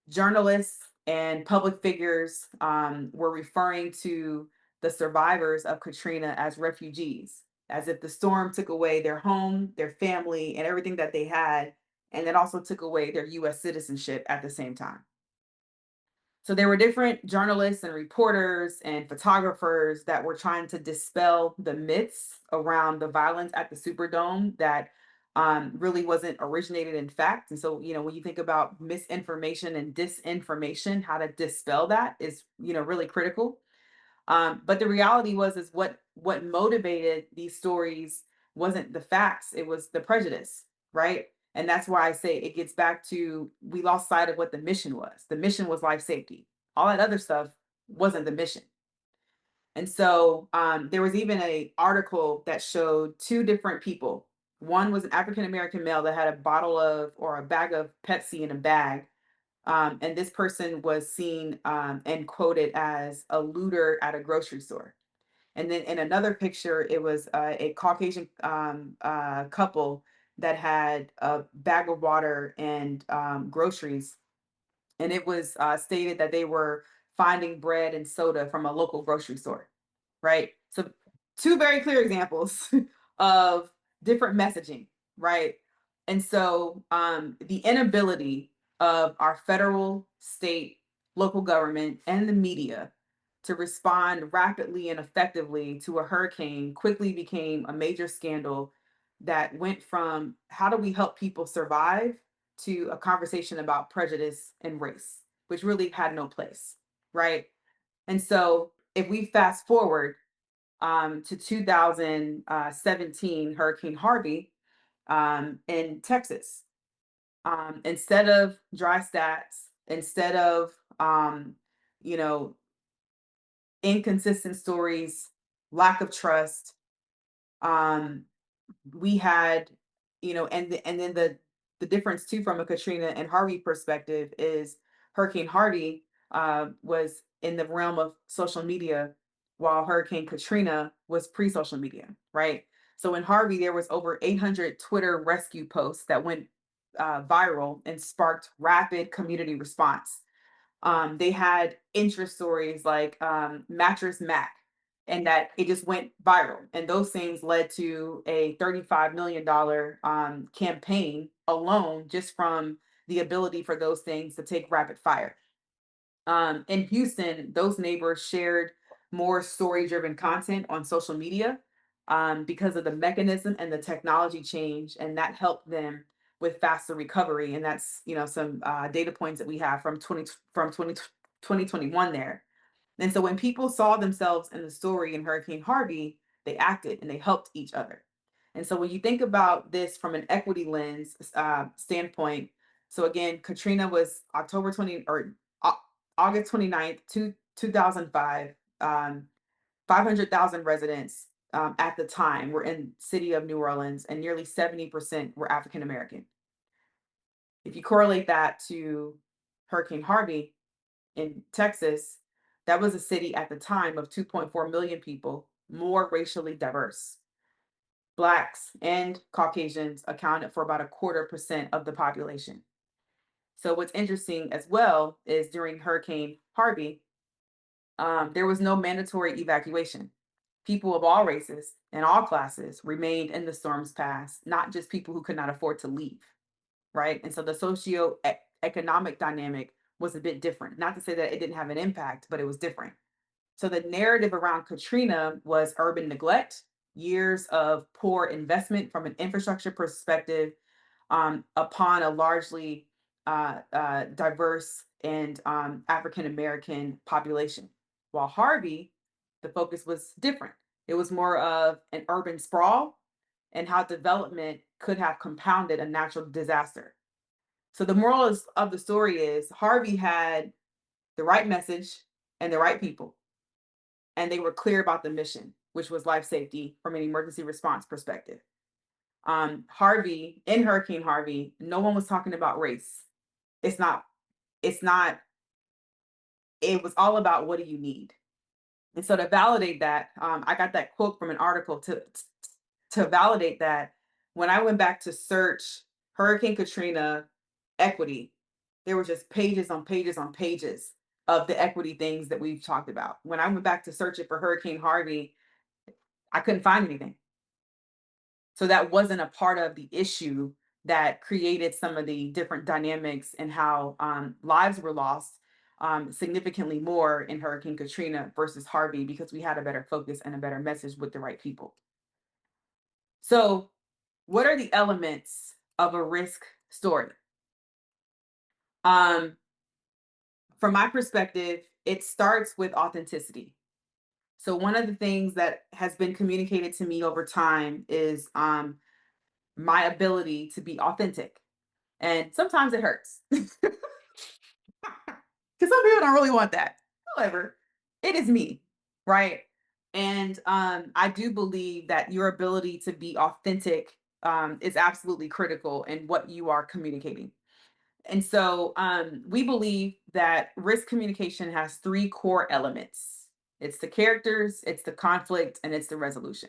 Journalists and public figures were referring to the survivors of Katrina as refugees, as if the storm took away their home, their family, and everything that they had, and it also took away their US citizenship at the same time. So there were different journalists and reporters and photographers that were trying to dispel the myths around the violence at the Superdome that really wasn't originated in fact. And so, when you think about misinformation and disinformation, how to dispel that is, really critical. But the reality was is what motivated these stories wasn't the facts, it was the prejudice, right? And that's why I say it gets back to we lost sight of what the mission was. The mission was life safety. All that other stuff wasn't the mission. And so there was even a article that showed two different people. One was an African American male that had a bottle of or a bag of Pepsi in a bag, and this person was seen and quoted as a looter at a grocery store. And then in another picture, it was a Caucasian couple that had a bag of water and groceries. And it was stated that they were finding bread and soda from a local grocery store, right? So, two very clear examples of different messaging, right? And so, the inability of our federal, state, local government, and the media to respond rapidly and effectively to a hurricane quickly became a major scandal that went from how do we help people survive to a conversation about prejudice and race, which really had no place, right? And so, if we fast forward to 2017, Hurricane Harvey in Texas. Instead of dry stats, instead of you know inconsistent stories, lack of trust, um, we had, and then the difference too from a Katrina and Harvey perspective is Hurricane Harvey was in the realm of social media, while Hurricane Katrina was pre-social media, right? So in Harvey, there was over 800 Twitter rescue posts that went viral and sparked rapid community response. They had interest stories like Mattress Mac, and that it just went viral. And those things led to a $35 million campaign alone just from the ability for those things to take rapid fire. In Houston, those neighbors shared more story driven content on social media because of the mechanism and the technology change, and that helped them with faster recovery. And that's some data points that we have from 2021 there. And so when people saw themselves in the story in Hurricane Harvey, they acted and they helped each other. And so when you think about this from an equity lens standpoint, so again, Katrina was October 20 or August 29th, 2005. 500,000 residents at the time were in city of New Orleans, and nearly 70% were African American. If you correlate that to Hurricane Harvey in Texas, that was a city at the time of 2.4 million people, more racially diverse. Blacks and Caucasians accounted for about 1/4% of the population. So what's interesting as well is during Hurricane Harvey, there was no mandatory evacuation. People of all races and all classes remained in the storm's path, not just people who could not afford to leave, right? And so the socio-economic dynamic was a bit different. Not to say that it didn't have an impact, but it was different. So the narrative around Katrina was urban neglect, years of poor investment from an infrastructure perspective, upon a largely diverse and African American population. While Harvey, the focus was different. It was more of an urban sprawl and how development could have compounded a natural disaster. So the moral of the story is Harvey had the right message and the right people, and they were clear about the mission, which was life safety from an emergency response perspective. Harvey, in Hurricane Harvey, no one was talking about race. It's not, it's not, it was all about what do you need? And so to validate that, I got that quote from an article to validate that when I went back to search Hurricane Katrina equity, there were just pages on pages on pages of the equity things that we've talked about. When I went back to search it for Hurricane Harvey, I couldn't find anything. So that wasn't a part of the issue that created some of the different dynamics and how lives were lost significantly more in Hurricane Katrina versus Harvey because we had a better focus and a better message with the right people. So, what are the elements of a risk story? Um, from my perspective, it starts with authenticity. So, one of the things that has been communicated to me over time is my ability to be authentic. And sometimes it hurts because some people don't really want that. However, it is me, right? And I do believe that your ability to be authentic is absolutely critical in what you are communicating. And so we believe that risk communication has three core elements: it's the characters, it's the conflict, and it's the resolution.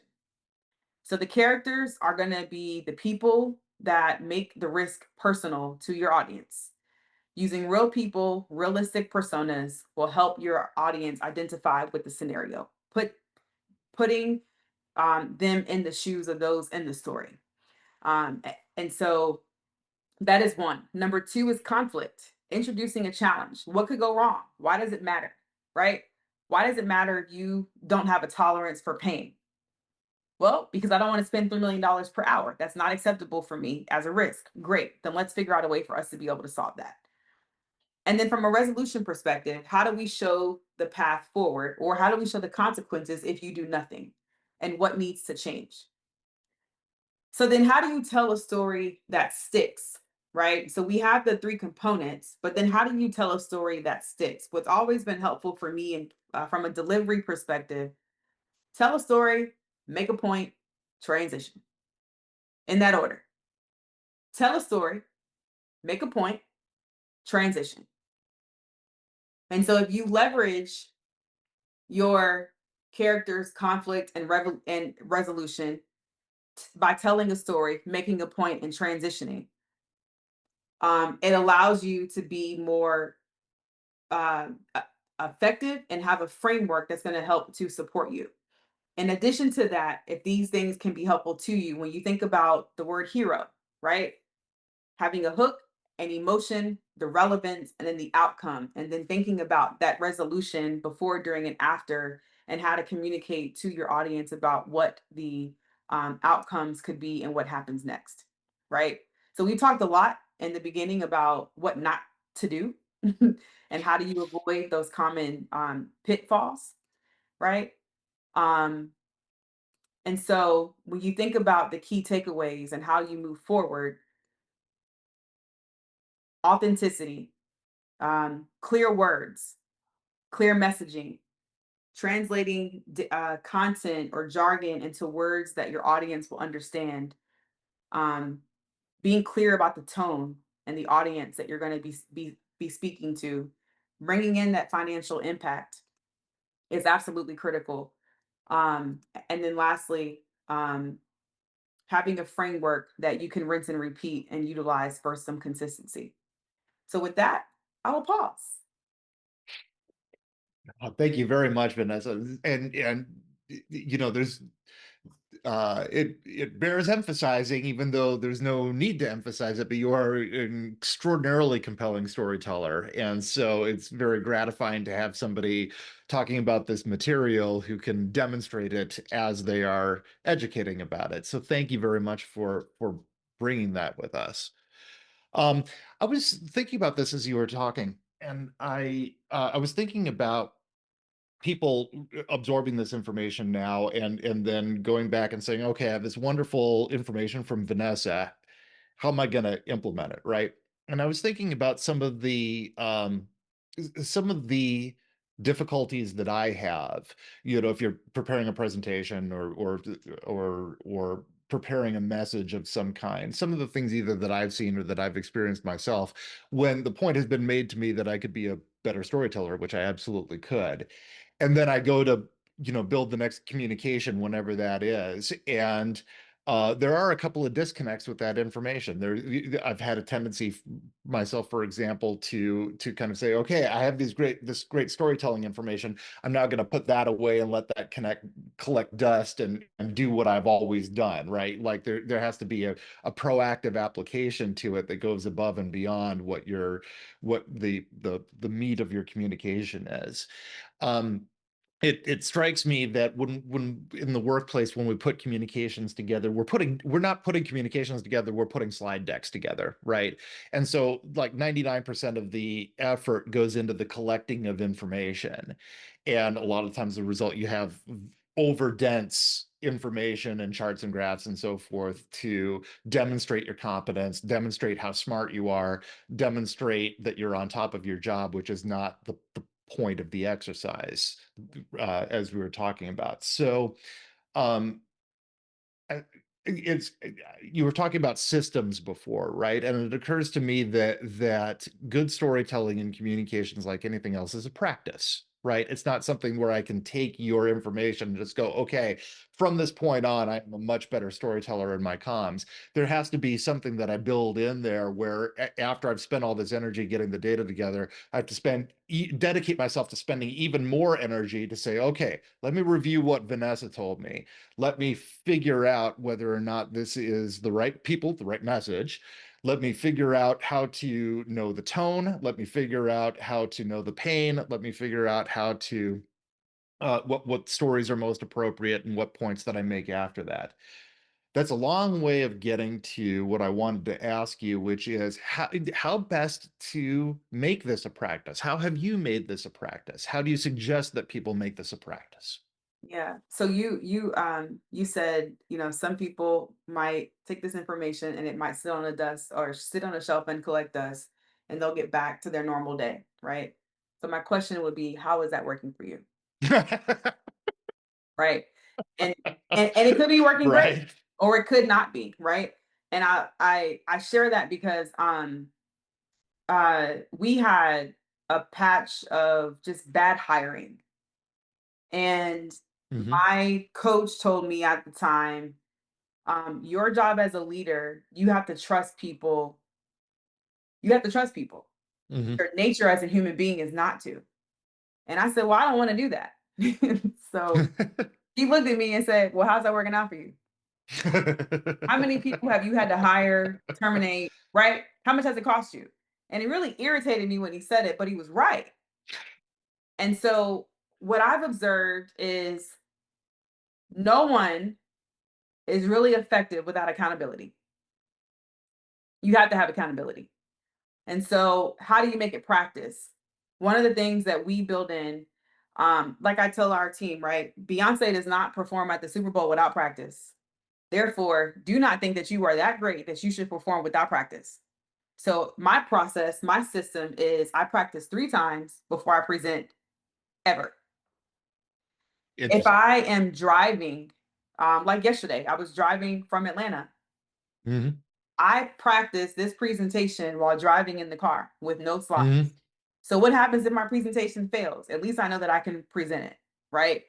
So the characters are going to be the people that make the risk personal to your audience. Using real people, realistic personas will help your audience identify with the scenario, putting them in the shoes of those in the story. And so that is one. Number two is conflict, introducing a challenge. What could go wrong? Why does it matter? Right? Why does it matter if you don't have a tolerance for pain? Well, because I don't want to spend $3 million per hour. That's not acceptable for me as a risk. Great. Then let's figure out a way for us to be able to solve that. And then from a resolution perspective, how do we show the path forward, or how do we show the consequences if you do nothing, and what needs to change? So then how do you tell a story that sticks, right? So we have the three components, but then how do you tell a story that sticks? What's always been helpful for me and from a delivery perspective, tell a story, make a point, transition, in that order. Tell a story, make a point, transition. And so if you leverage your character's conflict and resolution by telling a story, making a point, and transitioning, it allows you to be more effective and have a framework that's going to help to support you. In addition to that, if these things can be helpful to you, when you think about the word hero, right? Having a hook, an emotion, the relevance, and then the outcome, and then thinking about that resolution before, during, and after, and how to communicate to your audience about what the outcomes could be and what happens next, right? So we talked a lot in the beginning about what not to do and how do you avoid those common pitfalls, right? Um, and so when you think about the key takeaways and how you move forward, authenticity, clear words, clear messaging, translating content or jargon into words that your audience will understand, um, being clear about the tone and the audience that you're going to be speaking to, bringing in that financial impact is absolutely critical. And then lastly, having a framework that you can rinse and repeat and utilize for some consistency. So with that, I will pause. Thank you very much, Vanessa. And there's it bears emphasizing, even though there's no need to emphasize it, but you are an extraordinarily compelling storyteller. And so it's very gratifying to have somebody talking about this material who can demonstrate it as they are educating about it. So thank you very much for bringing that with us. Um, I was thinking about this as you were talking, and I was thinking about people absorbing this information now and then going back and saying, okay, I have this wonderful information from Vanessa. How am I going to implement it, right? And I was thinking about some of the difficulties that I have, if you're preparing a presentation or preparing a message of some kind, some of the things either that I've seen or that I've experienced myself, when the point has been made to me that I could be a better storyteller, which I absolutely could. And then I go to, build the next communication whenever that is. And there are a couple of disconnects with that information. I've had a tendency myself, for example, to kind of say, okay, I have this great storytelling information. I'm now going to put that away and let that collect dust and do what I've always done, right? Like there has to be a proactive application to it that goes above and beyond what the meat of your communication is. Um, it strikes me that when in the workplace, when we put communications together, we're not putting communications together, we're putting slide decks together, right? And so like 99% of the effort goes into the collecting of information. And a lot of times the result, you have over dense information and charts and graphs and so forth to demonstrate your competence, demonstrate how smart you are, demonstrate that you're on top of your job, which is not the point of the exercise, as we were talking about. So, um, it's you were talking about systems before, right? And it occurs to me that good storytelling and communications, like anything else, is a practice, right? It's not something where I can take your information and just go, okay, from this point on, I'm a much better storyteller in my comms. There has to be something that I build in there where after I've spent all this energy getting the data together, I have to dedicate myself to spending even more energy to say, okay, let me review what Vanessa told me. Let me figure out whether or not this is the right people, the right message. Let me figure out how to know the tone. Let me figure out how to know the pain. Let me figure out how to what stories are most appropriate and what points that I make after that. That's a long way of getting to what I wanted to ask you, which is how best to make this a practice. How have you made this a practice? How do you suggest that people make this a practice? Yeah. So you said, some people might take this information and it might sit on a dust or sit on a shelf and collect dust and they'll get back to their normal day, right? So my question would be, how is that working for you? Right. And and it could be working great Right. or it could not be, right? And I share that because we had a patch of just bad hiring. And Hmm. my coach told me at the time, your job as a leader, you have to trust people. You have to trust people. Hmm. Your nature as a human being is not to. And I said, well, I don't want to do that. So he looked at me and said, well, how's that working out for you? How many people have you had to hire, terminate, right? How much has it cost you? And it really irritated me when he said it, but he was right. And so what I've observed is no one is really effective without accountability. You have to have accountability. And so, how do you make it practice? One of the things that we build in, like I tell our team, right? Beyonce does not perform at the Super Bowl without practice. Therefore, do not think that you are that great that you should perform without practice. So, my process, my system is I practice 3 times before I present ever. If Interesting. I am driving, like yesterday, I was driving from Atlanta. Hmm. I practiced this presentation while driving in the car with no slides. Hmm. So what happens if my presentation fails? At least I know that I can present it, right?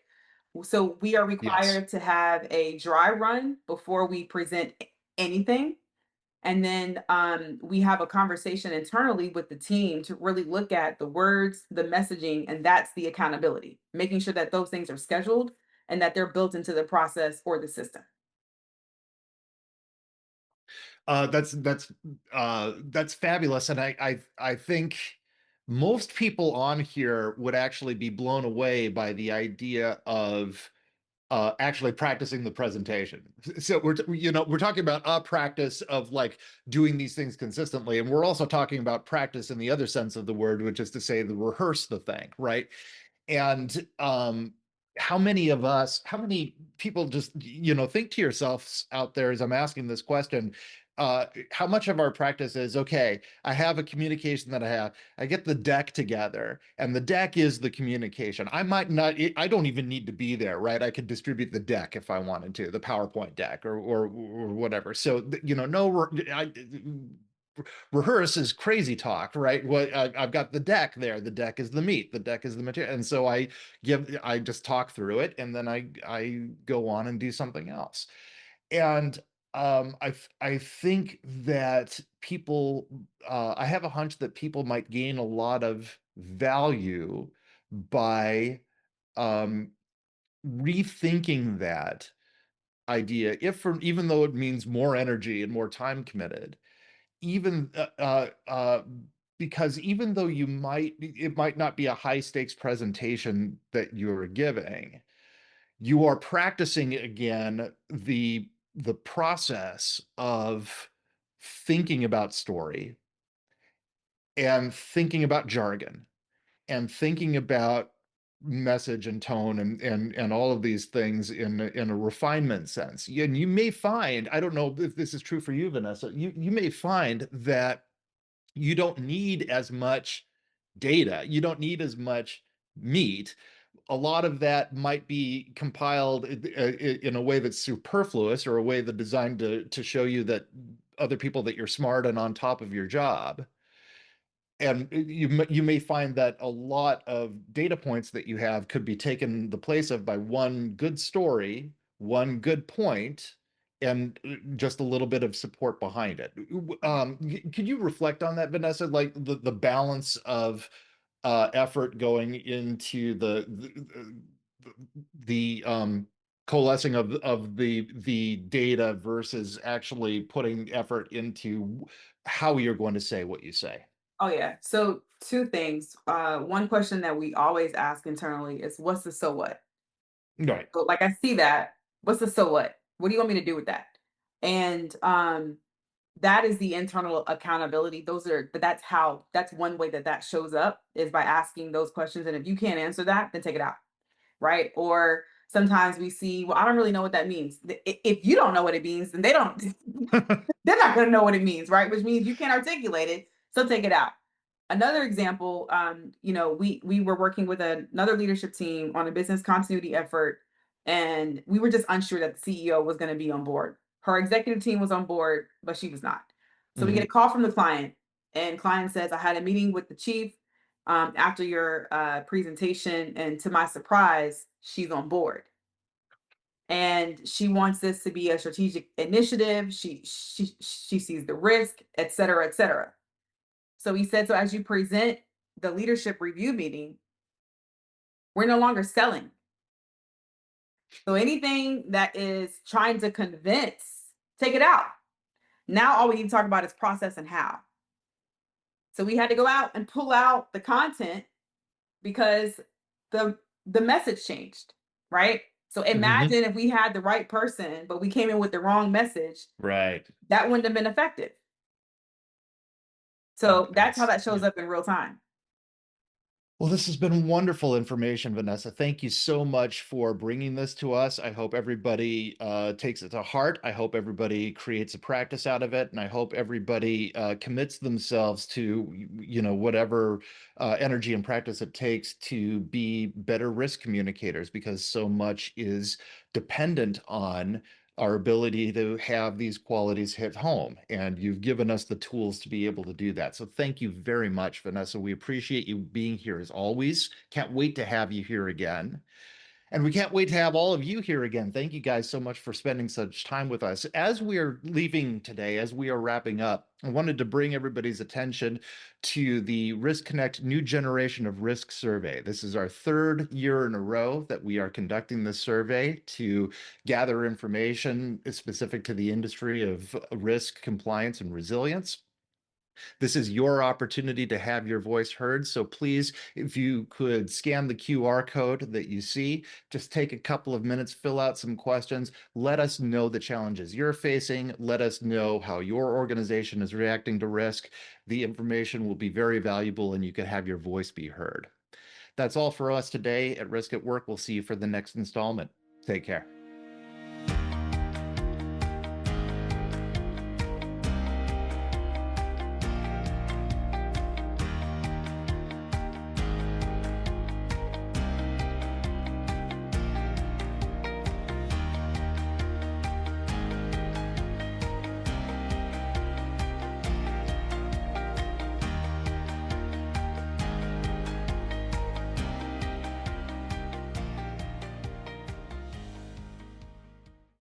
So we are Yes. required to have a dry run before we present anything. And then we have a conversation internally with the team to really look at the words, the messaging, and that's the accountability, making sure that those things are scheduled and that they're built into the process or the system. That's fabulous, and I think most people on here would actually be blown away by the idea of actually practicing the presentation. So we're talking about a practice of like doing these things consistently, and we're also talking about practice in the other sense of the word, which is to say the rehearse the thing, right? And how many people just, think to yourselves out there as I'm asking this question, how much of our practice is, okay, I have a communication that I get the deck together, and the deck is the communication. I might not, I don't even need to be there, right? I could distribute the deck if I wanted to, the PowerPoint deck or whatever. So, no, rehearse is crazy talk, right? What I've got the deck there. The deck is the meat. The deck is the material, and so I just talk through it, and then I go on and do something else. And I think that people, I have a hunch that people might gain a lot of value by um, rethinking that idea, even though it means more energy and more time committed, even because even though it might not be a high stakes presentation that you're giving, you are practicing again the process of thinking about story and thinking about jargon and thinking about message and tone and all of these things in a refinement sense. And you may find, I don't know if this is true for you, Vanessa, you may find that you don't need as much data, you don't need as much meat. A lot of that might be compiled in a way that's superfluous, or a way that's designed to show you that other people, that you're smart and on top of your job. And you may find that a lot of data points that you have could be taken the place of by one good story, one good point, and just a little bit of support behind it. Could you reflect on that, Vanessa? Like the balance of effort going into the coalescing of the data versus actually putting effort into how you're going to say what you say. Oh yeah. So two things. One question that we always ask internally is, "What's the so what?" Right. So like I see that. What's the so what? What do you want me to do with that? And that is the internal accountability. That's one way that that shows up, is by asking those questions. And if you can't answer that, then take it out, right? Or sometimes we see, well, I don't really know what that means. If you don't know what it means, then they don't. They're not going to know what it means, right? Which means you can't articulate it, so take it out. Another example, we were working with another leadership team on a business continuity effort, and we were just unsure that the CEO was going to be on board. Her executive team was on board, but she was not. So we get a Mhm. call from the client, and client says, "I had a meeting with the chief after your presentation, and to my surprise, she's on board." And she wants this to be a strategic initiative. She sees the risk, et cetera, et cetera. So he said, so as you present the leadership review meeting, we're no longer selling. So anything that is trying to convince, take it out. Now all we need to talk about is process and how. So we had to go out and pull out the content because the message changed, right? So Mhm. imagine if we had the right person, but we came in with the wrong message, Right. that wouldn't have been effective. So that's how that Yeah. shows up in real time. Well, this has been wonderful information, Vanessa. Thank you so much for bringing this to us. I hope everybody takes it to heart. I hope everybody creates a practice out of it, and I hope everybody commits themselves to, whatever energy and practice it takes to be better risk communicators, because so much is dependent on our ability to have these qualities hit home. And you've given us the tools to be able to do that. So thank you very much, Vanessa. We appreciate you being here as always. Can't wait to have you here again. And we can't wait to have all of you here again. Thank you guys so much for spending such time with us. As we are leaving today, as we are wrapping up, I wanted to bring everybody's attention to the Risk Connect New Generation of Risk Survey. This is our third year in a row that we are conducting this survey to gather information specific to the industry of risk, compliance, and resilience. This is your opportunity to have your voice heard. So please, if you could scan the QR code that you see, just take a couple of minutes, fill out some questions, let us know the challenges you're facing, let us know how your organization is reacting to risk. The information will be very valuable and you can have your voice be heard. That's all for us today at Risk at Work. We'll see you for the next installment. Take care.